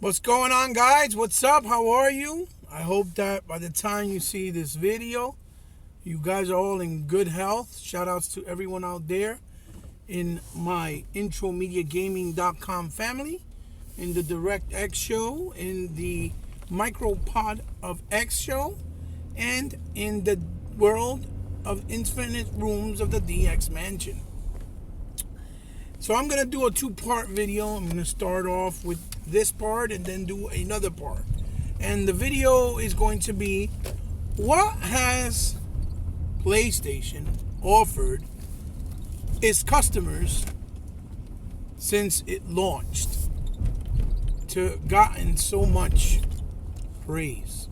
What's going on, guys? What's up? How are you? I hope that by the time you see this video, you guys are all in good health. Shout outs to everyone out there in my intromediagaming.com family, in the DirectX show, in the micropod of X show, and in the world of infinite rooms of the DX mansion. So I'm going to do a two-part video. I'm going to start off with this part and then do another part. And the video is going to be, what has PlayStation offered its customers since it launched to gotten so much praise?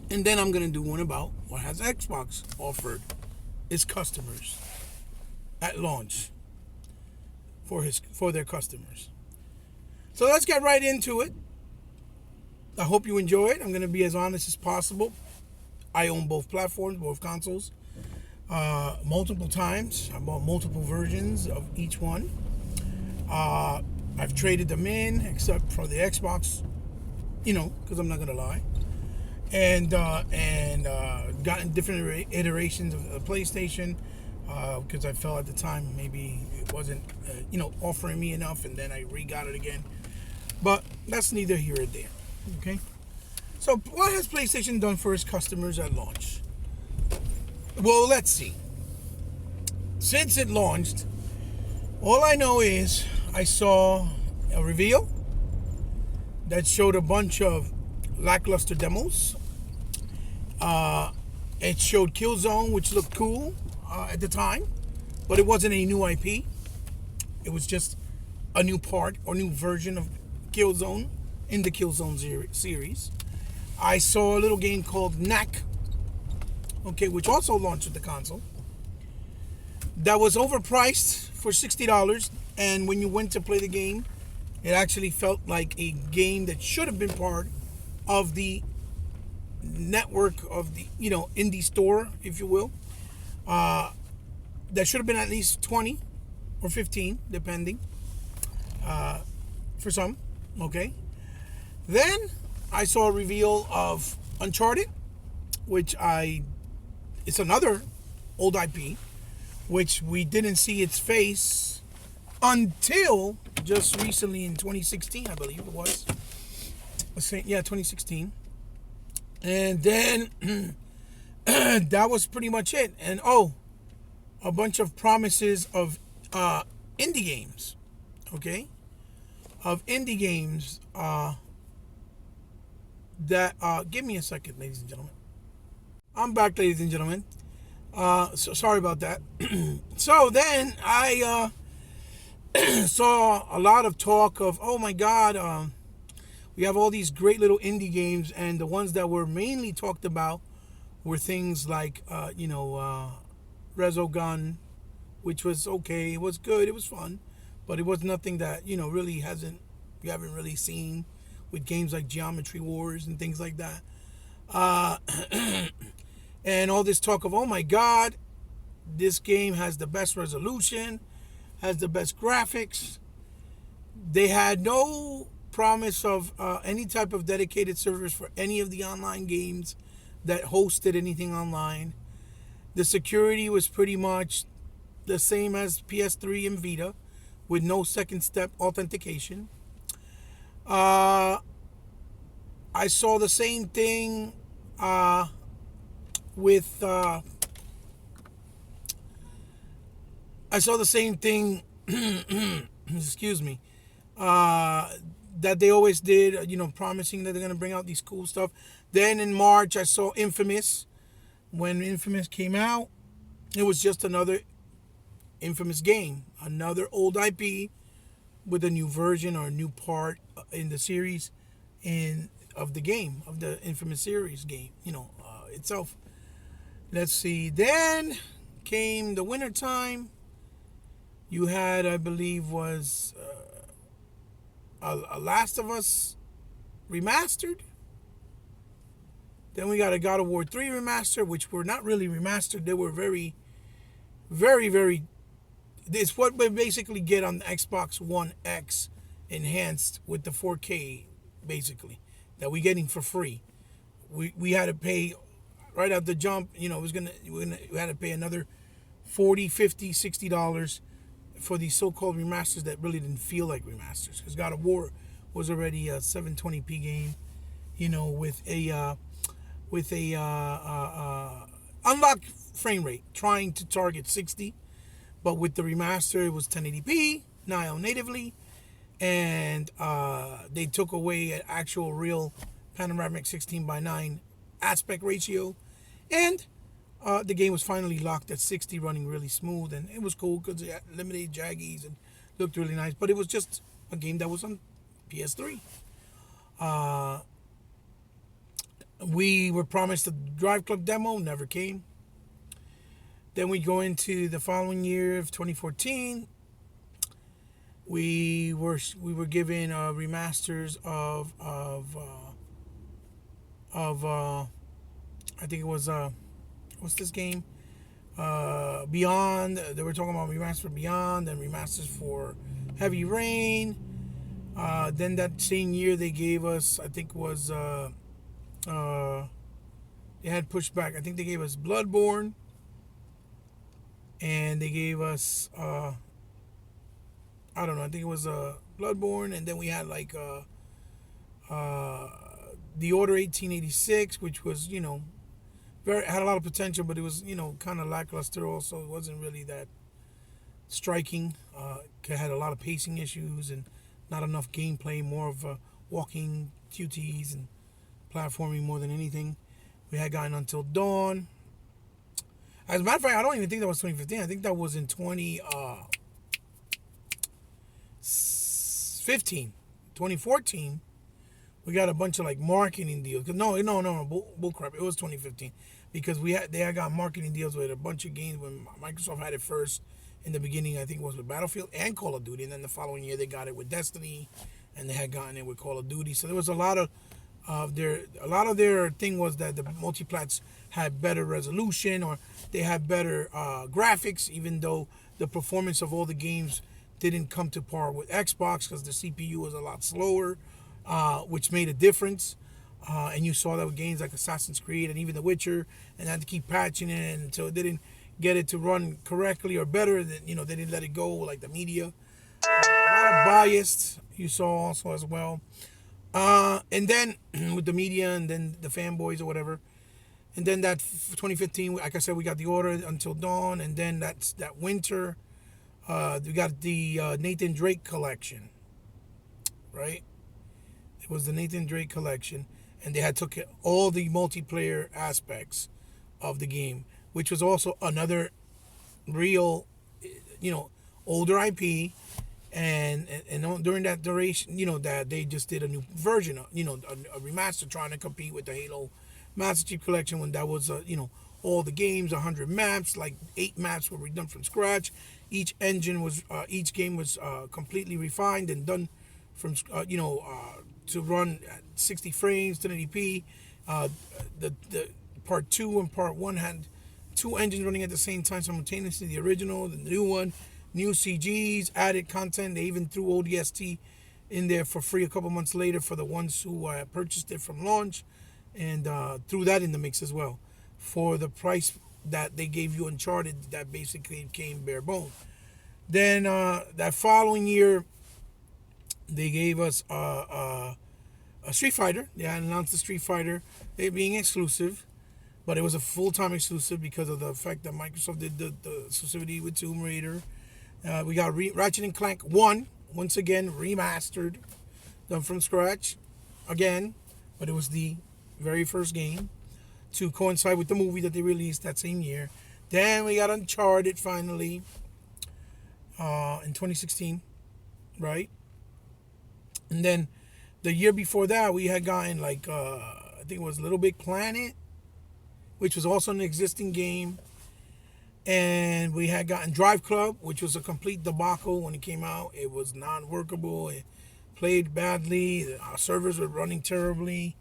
And then I'm going to do one about what has Xbox offered its customers at launch for their customers. So let's get right into it. I hope you enjoy it. I'm going to be as honest as possible. I own both platforms, both consoles, multiple times. I bought multiple versions of each one. I've traded them in, except for the Xbox, because I'm not going to lie. And gotten different iterations of the PlayStation, because I felt at the time maybe it wasn't, offering me enough, and then I re-got it again. But that's neither here or there, okay? So what has PlayStation done for its customers at launch? Well, let's see. Since it launched, all I know is I saw a reveal that showed a bunch of lackluster demos. It showed Killzone, which looked cool at the time, but it wasn't a new IP. It was just a new part or new version of Killzone in the Killzone series. I saw a little game called Knack, which also launched with the console, that was overpriced for $60, and when you went to play the game, it actually felt like a game that should have been part of the network of the indie store, if you will. That should have been at least 20 or 15, depending, for some. Okay. Then I saw a reveal of Uncharted, which it's another old IP, which we didn't see its face until just recently in 2016, I believe it was. 2016. And then that was pretty much it. And a bunch of promises of indie games, okay? Of indie games that, give me a second, ladies and gentlemen. I'm back, ladies and gentlemen. So sorry about that. So then I saw a lot of talk of, oh my God, we have all these great little indie games, and the ones that were mainly talked about were things like, Resogun, which was okay. It was good. It was fun, but it was nothing that really you haven't really seen with games like Geometry Wars and things like that. And all this talk of, oh my God, this game has the best resolution, has the best graphics. They had no promise of any type of dedicated servers for any of the online games that hosted anything online. The security was pretty much the same as PS3 and Vita, with no second step authentication. I saw the same thing with excuse me, that they always did, promising that they're going to bring out these cool stuff. Then in March, I saw Infamous. When Infamous came out, it was just another Infamous game, another old IP with a new version or a new part in the series of the game, of the Infamous series game, itself. Let's see. Then came the winter time. You had, I believe, was a Last of Us remastered. Then we got a God of War 3 remaster, which were not really remastered. They were very, very, very... It's what we basically get on the Xbox One X enhanced with the 4K, basically, that we're getting for free. We had to pay right out the jump. You know, we had to pay another 40, 50, $60 for these so-called remasters that really didn't feel like remasters, because God of War was already a 720p game, you know, with a unlocked frame rate, trying to target 60, but with the remaster it was 1080p now natively, and they took away an actual real panoramic 16:9 aspect ratio, and the game was finally locked at 60, running really smooth, and it was cool because it eliminated jaggies and looked really nice. But it was just a game that was on PS3. We were promised a Drive Club demo, never came. Then we go into the following year of 2014. We were given remasters of I think it was what's this game? Beyond. They were talking about remasters for Beyond and remasters for Heavy Rain. Then that same year they gave us, I think was they had pushed back. I think they gave us Bloodborne, and they gave us I don't know. I think it was Bloodborne, and then we had like The Order 1886, which was, you know, had a lot of potential, but it was, you know, kind of lackluster. Also, it wasn't really that striking. It had a lot of pacing issues and not enough gameplay. More of walking QTs and platforming more than anything. We had gotten Until Dawn. As a matter of fact, I don't even think that was 2015. I think that was in 2014. We got a bunch of like marketing deals. No, bullcrap. It was 2015 because they had got marketing deals with a bunch of games when Microsoft had it first in the beginning. I think it was with Battlefield and Call of Duty, and then the following year they got it with Destiny, and they had gotten it with Call of Duty. So there was a lot of their thing was that the multiplats had better resolution, or they had better graphics, even though the performance of all the games didn't come to par with Xbox because the CPU was a lot slower, which made a difference. And you saw that with games like Assassin's Creed and even The Witcher, and had to keep patching it until it didn't get it to run correctly or better. Than, you know, they didn't let it go like the media. A lot of biased you saw also as well. And then with the media and then the fanboys or whatever. And then that 2015, like I said, we got The Order Until Dawn, and then that winter, we got the Nathan Drake collection, right? It was the Nathan Drake collection, and they had took all the multiplayer aspects of the game, which was also another real, you know, older IP, and during that duration, you know, that they just did a new version of, you know, a remaster trying to compete with the Halo Master Chief Collection, when that was, you know, all the games, 100 maps, like 8 maps were redone from scratch. Each engine was, each game was completely refined and done from, you know, to run at 60 frames, 1080p. The part 2 and part 1 had 2 engines running at the same time simultaneously. The original, the new one, new CGs, added content. They even threw ODST in there for free a couple months later for the ones who purchased it from launch, and threw that in the mix as well for the price that they gave you Uncharted. That basically came bare bone. Then that following year, they gave us a Street Fighter. They had announced the Street Fighter, it being exclusive, but it was a full-time exclusive because of the fact that Microsoft did the exclusivity with Tomb Raider. We got Ratchet and Clank 1, once again remastered, done from scratch again, but it was the very first game to coincide with the movie that they released that same year. Then we got Uncharted finally in 2016, right? And then the year before that, we had gotten like I think it was Little Big Planet, which was also an existing game. And we had gotten Drive Club, which was a complete debacle when it came out. It was non-workable. It played badly. Our servers were running terribly.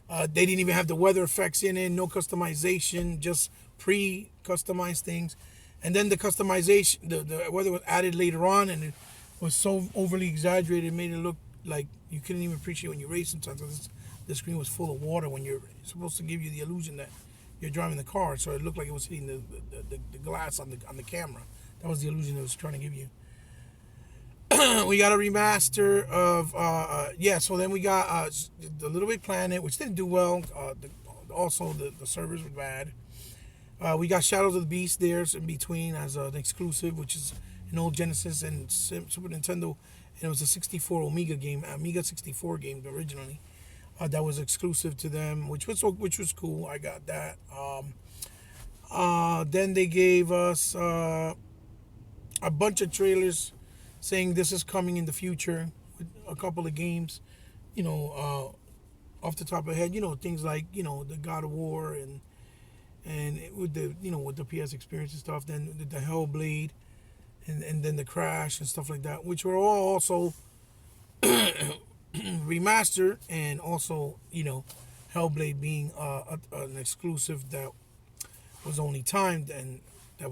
They didn't even have the weather effects in it. No customization, just pre-customized things. And then the customization, the weather was added later on, and was so overly exaggerated, it made it look like you couldn't even appreciate when you race sometimes. The screen was full of water when you're supposed to give you the illusion that you're driving the car, so it looked like it was hitting the glass on the camera. That was the illusion it was trying to give you. We got a remaster of so then we got the Little Big Planet, which didn't do well. Also the servers were bad. We got Shadows of the Beast there in between as an exclusive, which is an old Genesis and Super Nintendo, and it was a 64 Amiga 64 game originally. That was exclusive to them, which was cool. I got that. Then they gave us a bunch of trailers saying this is coming in the future with a couple of games, off the top of the head, things like the God of War and with the PS experience and stuff. Then the Hellblade, and then the Crash and stuff like that, which were all also remastered, and also Hellblade being an exclusive that was only timed, and that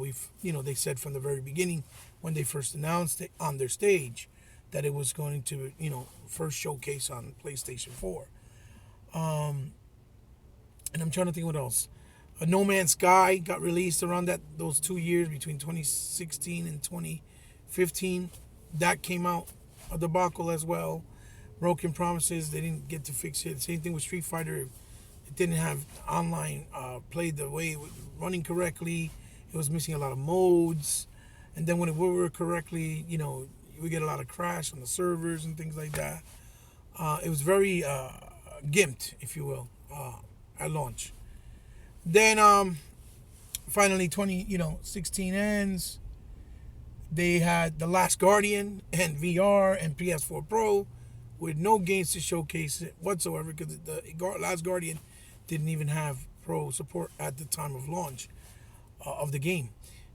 they said from the very beginning when they first announced it on their stage that it was going to first showcase on PlayStation 4. And I'm trying to think what else. No Man's Sky got released around those 2 years between 2016 and 2015. That came out a debacle as well. Broken Promises, they didn't get to fix it. Same thing with Street Fighter. It didn't have online played the way it was running correctly. It was missing a lot of modes. And then when it worked correctly, we get a lot of crash on the servers and things like that. It was very gimped, if you will, at launch. Then finally 2016 ends. They had The Last Guardian and VR and PS4 Pro with no games to showcase it whatsoever, because the Last Guardian didn't even have Pro support at the time of launch of the game.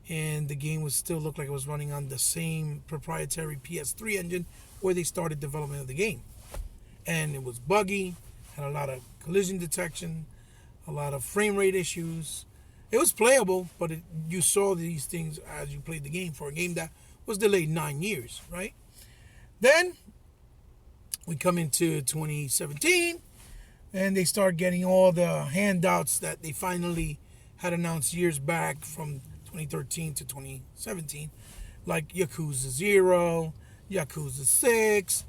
And the game still looked like it was running on the same proprietary PS3 engine where they started development of the game. And it was buggy, had a lot of collision detection, a lot of frame rate issues. It was playable, but you saw these things as you played the game for a game that was delayed 9 years, right? Then we come into 2017, and they start getting all the handouts that they finally had announced years back from 2013 to 2017, like Yakuza 0, Yakuza 6,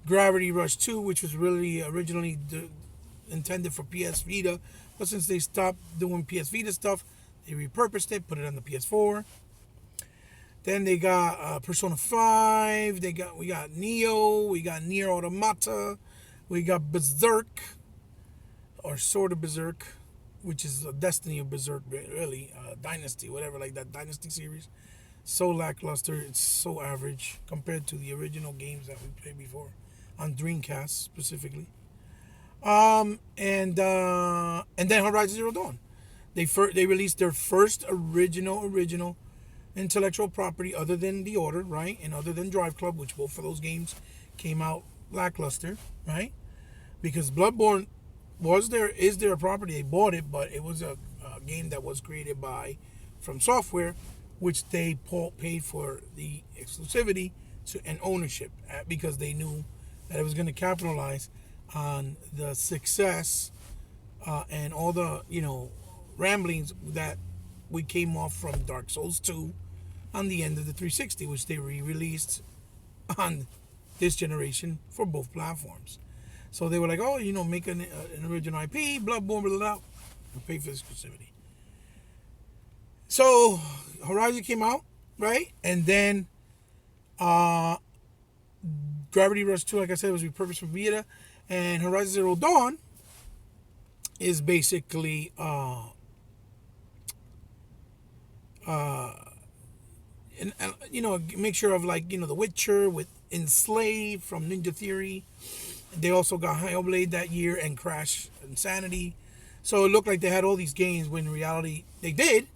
Gravity Rush 2, which was really originally intended for PS Vita, but since they stopped doing PS Vita stuff, they repurposed it, put it on the PS4. Then they got Persona 5, we got Neo, we got Nier Automata, we got Berserk, or Sword of Berserk, which is a Destiny of Berserk, really, Dynasty, whatever, like that Dynasty series. So lackluster, it's so average compared to the original games that we played before, on Dreamcast specifically. And then Horizon Zero Dawn. They released their first original intellectual property other than The Order, right? And other than Drive Club, which both of those games came out lackluster, right? Because Bloodborne is their property. They bought it, but it was a game that was created From Software, which they paid for the exclusivity and ownership because they knew that it was going to capitalize on the success and all the ramblings that we came off from Dark Souls 2 on the end of the 360, which they re-released on this generation for both platforms. So they were like, oh, make an original IP, Bloodborne, blah, blah, blah, and pay for the exclusivity. So Horizon came out, right? And then Gravity Rush 2, like I said, was repurposed for Vita. And Horizon Zero Dawn is basically mixture of The Witcher with Enslaved from Ninja Theory. They also got Hellblade that year and Crash Insanity. So it looked like they had all these games when in reality they did.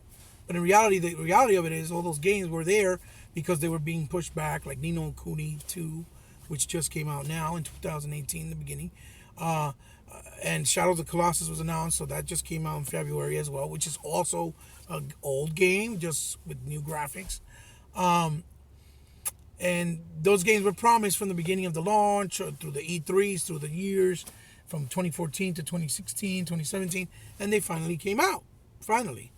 But in reality, the reality of it is all those games were there because they were being pushed back, like Ni no Kuni 2, which just came out now in 2018, the beginning. And Shadows of the Colossus was announced, so that just came out in February as well, which is also an old game, just with new graphics. And those games were promised from the beginning of the launch, through the E3s, through the years, from 2014 to 2016, 2017, and they finally came out. Finally.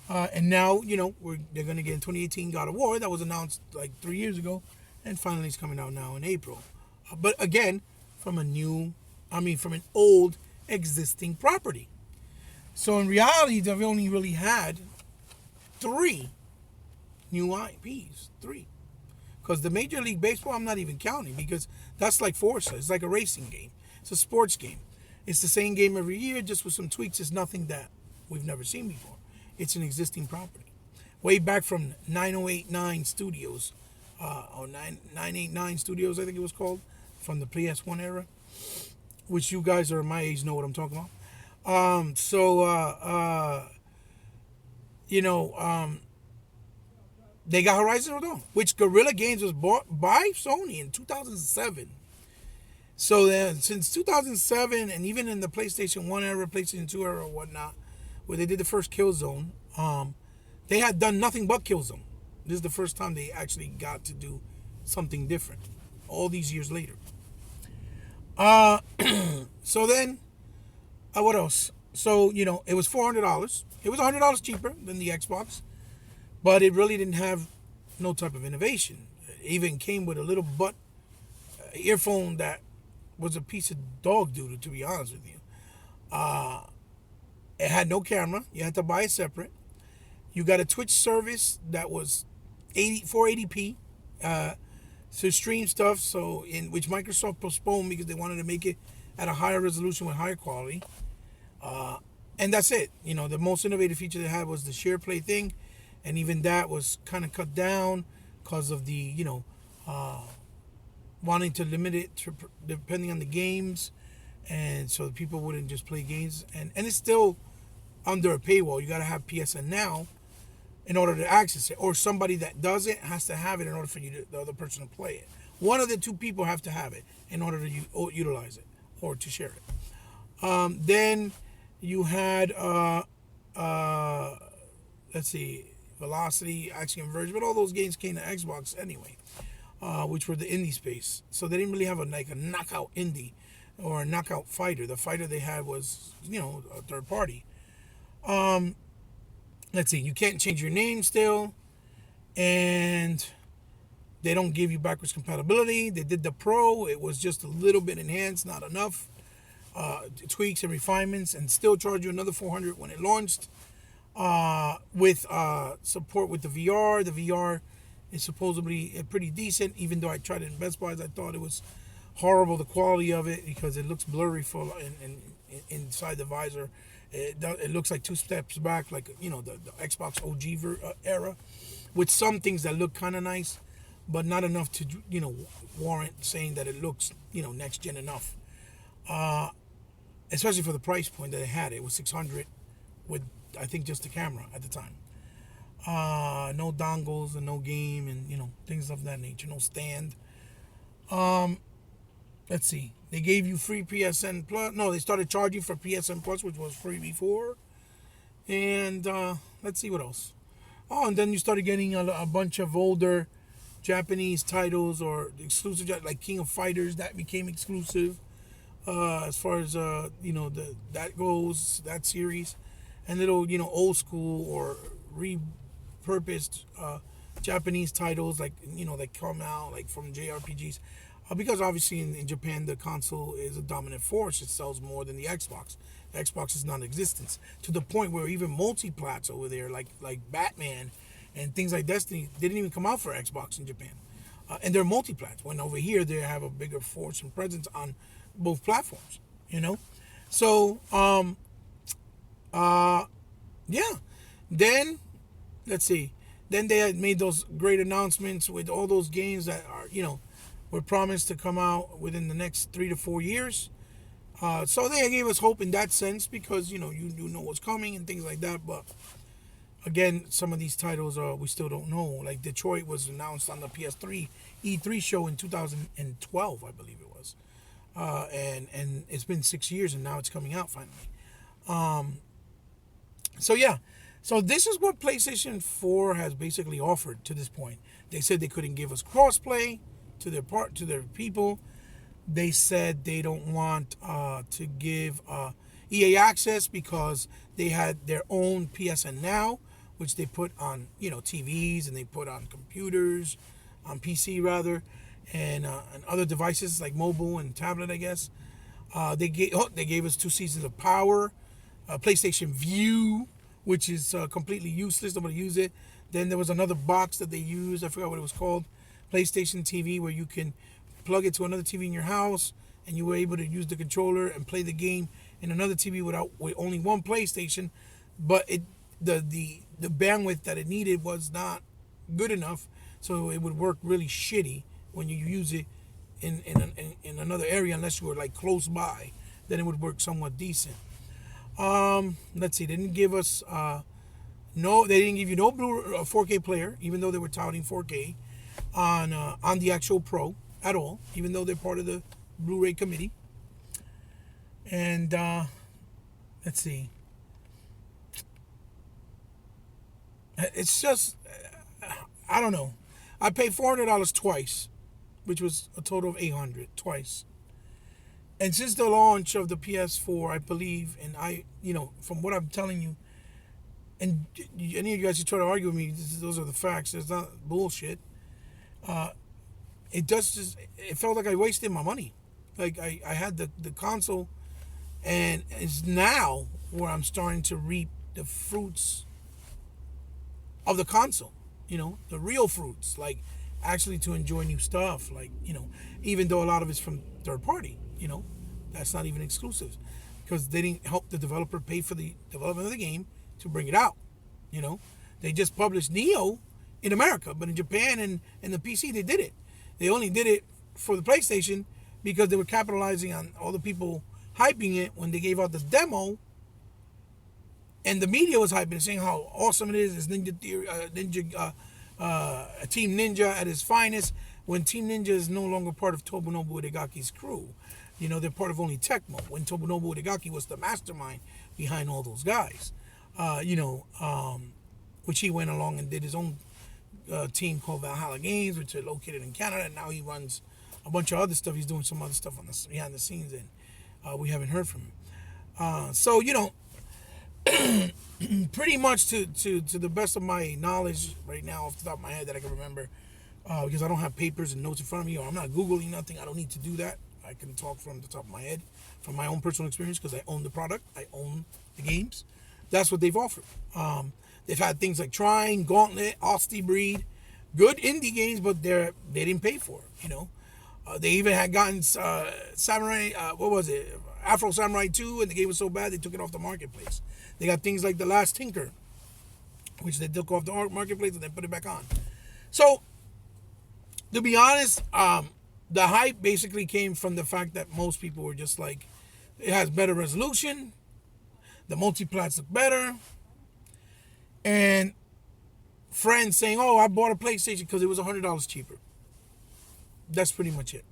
And now, they're going to get in 2018 God of War. That was announced like 3 years ago. And finally it's coming out now in April. But again, from from an old existing property. So in reality, they've only really had 3 new IPs. 3. Because the Major League Baseball, I'm not even counting, because that's like Forza. It's like a racing game. It's a sports game. It's the same game every year, just with some tweaks. It's nothing that we've never seen before. It's an existing property. Way back from 9089 Studios, or 989 Studios, I think it was called, from the PS1 era, which you guys are my age know what I'm talking about. They got Horizon Zero Dawn, which Guerrilla Games was bought by Sony in 2007. So then, since 2007, and even in the PlayStation 1 era, PlayStation 2 era, or whatnot, where they did the first Killzone, they had done nothing but Killzone. This is the first time they actually got to do something different, all these years later. So then, what else? So, it was $400. It was $100 cheaper than the Xbox, but it really didn't have no type of innovation. It even came with a little butt earphone that was a piece of dog doodle, to be honest with you. It had no camera. You had to buy it separate. You got a Twitch service that was 480p to stream stuff, in which Microsoft postponed because they wanted to make it at a higher resolution with higher quality. And that's it. The most innovative feature they had was the share play thing, and even that was kind of cut down because of the wanting to limit it depending on the games, and so people wouldn't just play games. And it's still under a paywall. You got to have PSN Now in order to access it, or somebody that does it has to have it in order for the other person to play it. One of the two people have to have it in order to utilize it or to share it. Then you had let's see, Velocity, Action Converge, but all those games came to Xbox anyway, which were the indie space. So they didn't really have a knockout indie or a knockout fighter. The fighter they had was, a third party. Let's see, you can't change your name still, and they don't give you backwards compatibility. They did the Pro. It was just a little bit enhanced, not enough. Tweaks and refinements, and still charge you another $400 when it launched. With support with the VR. The VR is supposedly pretty decent, even though I tried it in Best Buy. I thought it was horrible, the quality of it, because it looks blurry inside the visor. It looks like 2 steps back, like the Xbox OG era, with some things that look kind of nice, but not enough to warrant saying that it looks next gen enough. Especially for the price point that it had. It was $600 with, I think, just the camera at the time. No dongles and no game and things of that nature. No stand. Let's see. They gave you free PSN Plus. No, they started charging for PSN Plus, which was free before. And let's see what else. Oh, and then you started getting a bunch of older Japanese titles or exclusive, like King of Fighters, that became exclusive. As far as that goes, that series, and little old school or repurposed Japanese titles like that come out like from JRPGs, because obviously in Japan the console is a dominant force. It sells more than the Xbox. The Xbox is non-existent, to the point where even multi-plats over there like Batman and things like Destiny didn't even come out for Xbox in Japan, and they're multi-plats. When over here they have a bigger force and presence on both platforms. So yeah. Then let's see. Then they had made those great announcements with all those games that are were promised to come out within the next 3 to 4 years. So they gave us hope in that sense, because you know what's coming and things like that. But again, some of these titles we still don't know. Like Detroit was announced on the PS3 E3 show in 2012, I believe it was. And it's been 6 years, and now it's coming out finally. So yeah, so this is what PlayStation 4 has basically offered to this point. They said they couldn't give us crossplay to their people. They said they don't want to give EA access because they had their own PSN Now, which they put on TVs, and they put on computers, on PC rather, and other devices like mobile and tablet, I guess. They gave us 2 seasons of Power, PlayStation View, which is completely useless. Nobody use it. Then there was another box that they used. I forgot what it was called. PlayStation TV, where you can plug it to another TV in your house, and you were able to use the controller and play the game in another TV with only one PlayStation. But the bandwidth that it needed was not good enough, so it would work really shitty when you use it in another area, unless you were like close by. Then it would work somewhat decent. Let's see. They didn't give us they didn't give you no 4K player, even though they were touting 4K on the actual Pro at all, even though they're part of the Blu-ray committee. And let's see. It's just, I don't know. I paid $400 twice, which was a total of $800 twice. And since the launch of the PS4, I believe, and from what I'm telling you, and any of you guys who try to argue with me, those are the facts. It's not bullshit. It felt like I wasted my money. Like I had the console, and it's now where I'm starting to reap the fruits of the console. The real fruits, like actually to enjoy new stuff. Like, even though a lot of it's from third party, that's not even exclusive, because they didn't help the developer pay for the development of the game to bring it out. They just published Neo in America, but in Japan and the PC, they did it. They only did it for the PlayStation because they were capitalizing on all the people hyping it when they gave out the demo, and the media was hyping it, saying how awesome it is. It's Team Ninja at its finest, when Team Ninja is no longer part of Tobunobu Uegaki's crew. They're part of only Tecmo, when Tobunobu Uegaki was the mastermind behind all those guys. Which he went along and did his own team called Valhalla Games, which are located in Canada, and now he runs a bunch of other stuff. He's doing some other stuff behind the scenes, and we haven't heard from him. So pretty much to the best of my knowledge right now, off the top of my head that I can remember, because I don't have papers and notes in front of me, or I'm not Googling nothing. I don't need to do that. I can talk from the top of my head, from my own personal experience, because I own the product. I own the games. That's what they've offered. They've had things like Trine, Gauntlet, Austin Breed, good indie games, but they didn't pay for it. They even had gotten Samurai, what was it, Afro Samurai 2, and the game was so bad they took it off the marketplace. They got things like The Last Tinker, which they took off the marketplace and then put it back on. So, to be honest, the hype basically came from the fact that most people were just like, it has better resolution, the multiplats look better, and friends saying, oh, I bought a PlayStation because it was $100 cheaper. That's pretty much it.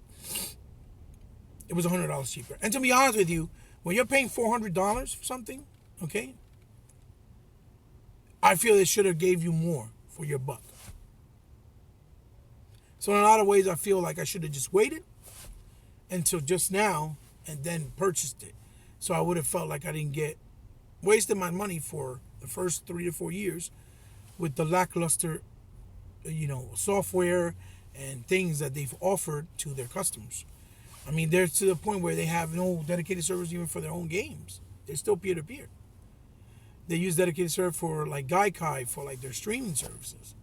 It was $100 cheaper. And to be honest with you, when you're paying $400 for something, okay, I feel they should have gave you more for your buck. So in a lot of ways, I feel like I should have just waited until just now and then purchased it. So I would have felt like I didn't wasted my money for the first 3 to 4 years with the lackluster, software and things that they've offered to their customers. I mean, they're to the point where they have no dedicated servers even for their own games. They're still peer-to-peer. They use dedicated server for like Gaikai, for like their streaming services.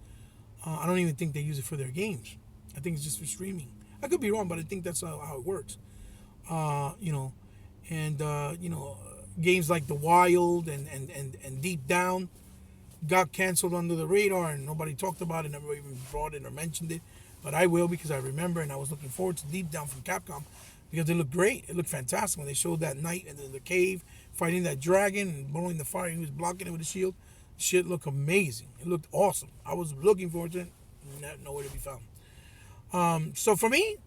I don't even think they use it for their games. I think it's just for streaming. I could be wrong, but I think that's how it works. Games like The Wild and Deep Down got canceled under the radar, and nobody talked about it, never even brought it or mentioned it. But I will, because I remember, and I was looking forward to Deep Down from Capcom, because it looked great. It looked fantastic when they showed that knight in the cave fighting that dragon and blowing the fire. He was blocking it with a shield. Shit looked amazing. It looked awesome. I was looking forward to it. Nowhere to be found. So for me,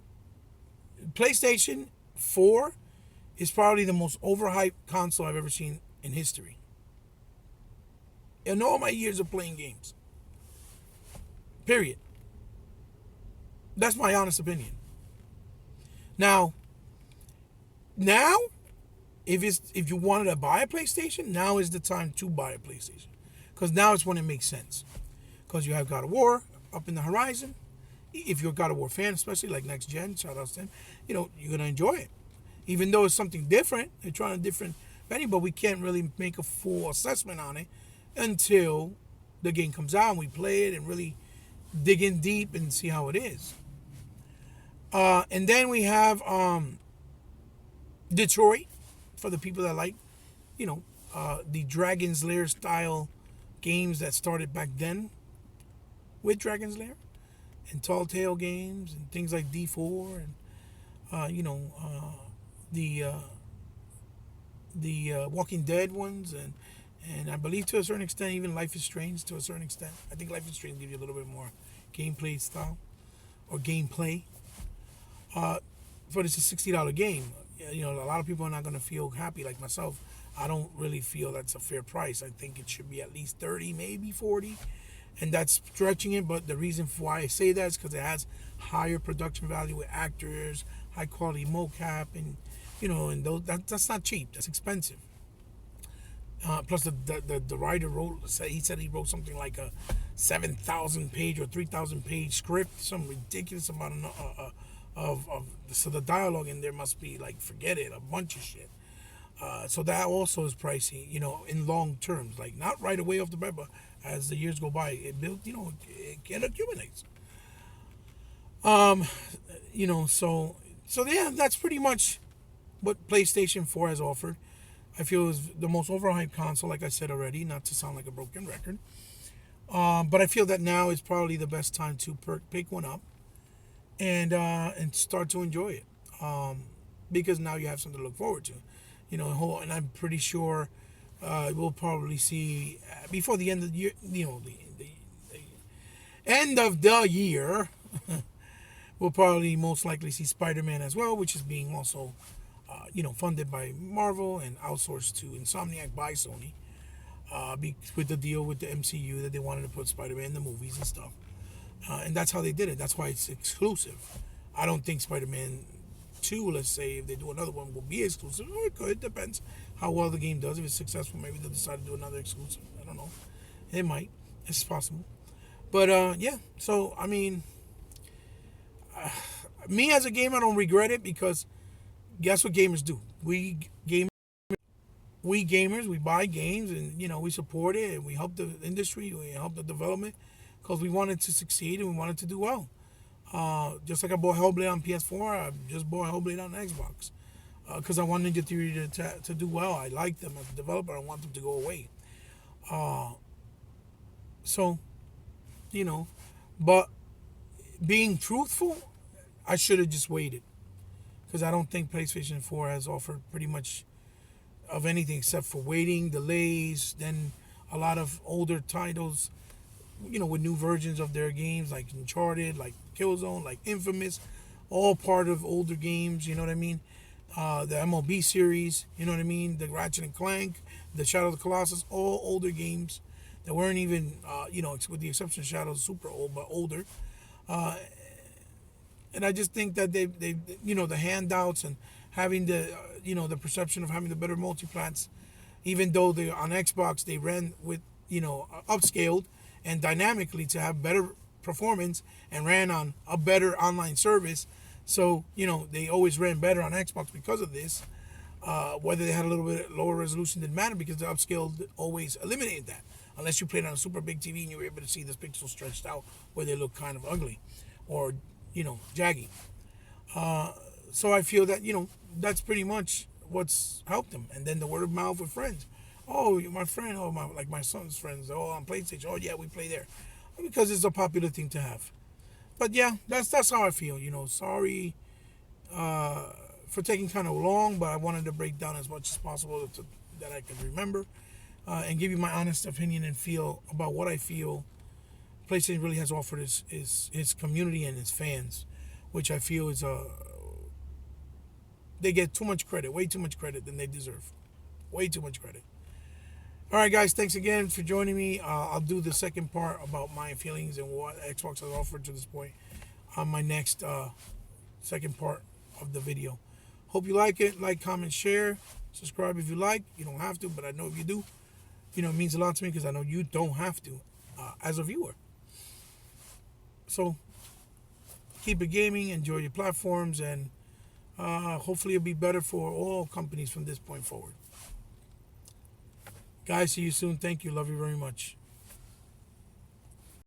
PlayStation 4 is probably the most overhyped console I've ever seen in history. In all my years of playing games. Period. That's my honest opinion. Now, now, if you wanted to buy a PlayStation, now is the time to buy a PlayStation, because now it's when it makes sense. Because you have God of War up in the horizon. If you're a God of War fan, especially like next gen, shout out to them, you're gonna enjoy it. Even though it's something different, they're trying a different venue, but we can't really make a full assessment on it until the game comes out and we play it and really dig in deep and see how it is. And then we have Detroit, for the people that like, the Dragon's Lair style games that started back then with Dragon's Lair, and Tall Tale games and things like D4 and the Walking Dead ones, and I believe to a certain extent even Life is Strange to a certain extent. I think Life is Strange gives you a little bit more gameplay style or gameplay. But it's a $60 game. A lot of people are not going to feel happy like myself. I don't really feel that's a fair price. I think it should be at least 30, maybe 40. And that's stretching it, but the reason for why I say that is because it has higher production value with actors, high quality mocap, and that's not cheap. That's expensive. Plus the writer he said he wrote something like a 7,000 page or 3,000 page script, some ridiculous amount of so the dialogue in there must be like, forget it, a bunch of shit. So that also is pricey, in long terms, like not right away off the bat, but as the years go by, it built, it accumulates. So yeah, that's pretty much what PlayStation 4 has offered. I feel is the most overhyped console, like I said already, not to sound like a broken record. But I feel that now is probably the best time to pick one up and start to enjoy it, because now you have something to look forward to. And I'm pretty sure we'll probably see before the end of the year, the end of the year, we'll probably most likely see Spider-Man as well, which is being also, funded by Marvel and outsourced to Insomniac by Sony, with the deal with the MCU that they wanted to put Spider-Man in the movies and stuff. And that's how they did it. That's why it's exclusive. I don't think Spider-Man 2, let's say, if they do another one, will be exclusive. Or it could. Depends how well the game does. If it's successful, maybe they'll decide to do another exclusive. I don't know. It might. It's possible. But, yeah. So, I mean, me as a gamer, I don't regret it, because guess what gamers do? We gamers, we buy games, and, we support it, and we help the industry, we help the development, because we wanted to succeed and we wanted to do well. Just like I bought Hellblade on PS4, I just bought Hellblade on Xbox, because I want Ninja Theory to do well. I like them as a developer. I want them to go away. So, but being truthful, I should have just waited, because I don't think PlayStation 4 has offered pretty much of anything except for waiting, delays, then a lot of older titles, with new versions of their games, like Uncharted, like Killzone, like Infamous, all part of older games, you know what I mean? The MLB series, you know what I mean? The Ratchet and Clank, the Shadow of the Colossus, all older games that weren't even, with the exception of Shadow, super old, but older. And I just think that they the handouts and having the, the perception of having the better multiplats, even though they on Xbox they ran with, upscaled and dynamically to have better performance and ran on a better online service. So, they always ran better on Xbox because of this. Whether they had a little bit lower resolution didn't matter, because the upscale always eliminated that. Unless you played on a super big TV and you were able to see the pixels stretched out where they look kind of ugly or, jaggy. So I feel that, that's pretty much what's helped them. And then the word of mouth with friends. Oh, my friend, my son's friends, on PlayStation. Oh, yeah, we play there. Because it's a popular thing to have. But yeah, that's how I feel. Sorry for taking kind of long, but I wanted to break down as much as possible that I could remember, and give you my honest opinion and feel about what I feel PlayStation really has offered its community and its fans, which I feel is they get too much credit, way too much credit than they deserve, way too much credit. All right, guys, thanks again for joining me. I'll do the second part about my feelings and what Xbox has offered to this point on my next second part of the video. Hope you like it. Like, comment, share, subscribe if you like. You don't have to, but I know if you do, it means a lot to me because I know you don't have to as a viewer. So keep it gaming, enjoy your platforms, and hopefully it'll be better for all companies from this point forward. Guys, see you soon. Thank you. Love you very much.